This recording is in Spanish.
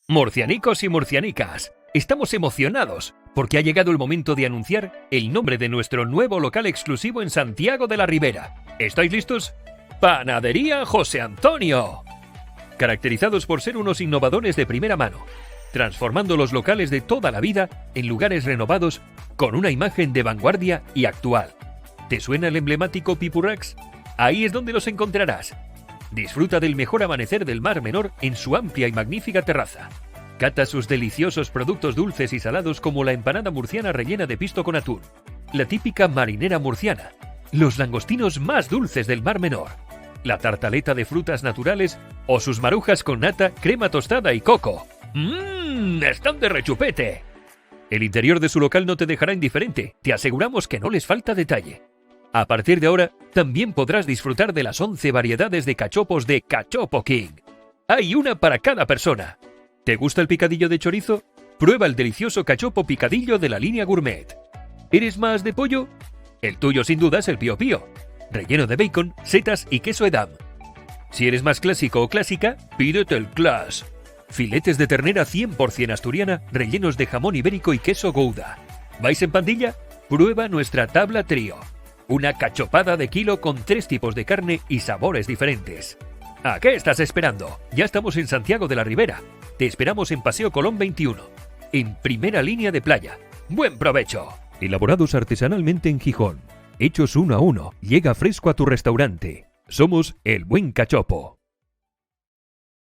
Murcianicos y murcianicas, estamos emocionados porque ha llegado el momento de anunciar el nombre de nuestro nuevo local exclusivo en Santiago de la Ribera. ¿Estáis listos? Panadería José Antonio. Caracterizados por ser unos innovadores de primera mano, transformando los locales de toda la vida en lugares renovados con una imagen de vanguardia y actual. ¿Te suena el emblemático Pipurrax? Ahí es donde los encontrarás. Disfruta del mejor amanecer del Mar Menor en su amplia y magnífica terraza. Cata sus deliciosos productos dulces y salados como la empanada murciana rellena de pisto con atún, la típica marinera murciana, los langostinos más dulces del Mar Menor, la tartaleta de frutas naturales o sus marujas con nata, crema tostada y coco. ¡Están de rechupete! El interior de su local no te dejará indiferente, te aseguramos que no les falta detalle. A partir de ahora, también podrás disfrutar de las 11 variedades de cachopos de Cachopo King. Hay una para cada persona. ¿Te gusta el picadillo de chorizo? Prueba el delicioso cachopo picadillo de la línea gourmet. ¿Eres más de pollo? El tuyo sin duda es el Pío Pío, relleno de bacon, setas y queso edam. Si eres más clásico o clásica, pídete el Clash. Filetes de ternera 100% asturiana, rellenos de jamón ibérico y queso Gouda. ¿Vais en pandilla? Prueba nuestra tabla trío. Una cachopada de kilo con 3 tipos de carne y sabores diferentes. ¿A qué estás esperando? Ya estamos en Santiago de la Ribera. Te esperamos en Paseo Colón 21, en primera línea de playa. ¡Buen provecho! Elaborados artesanalmente en Gijón, hechos uno a uno, llega fresco a tu restaurante. Somos El Buen Cachopo.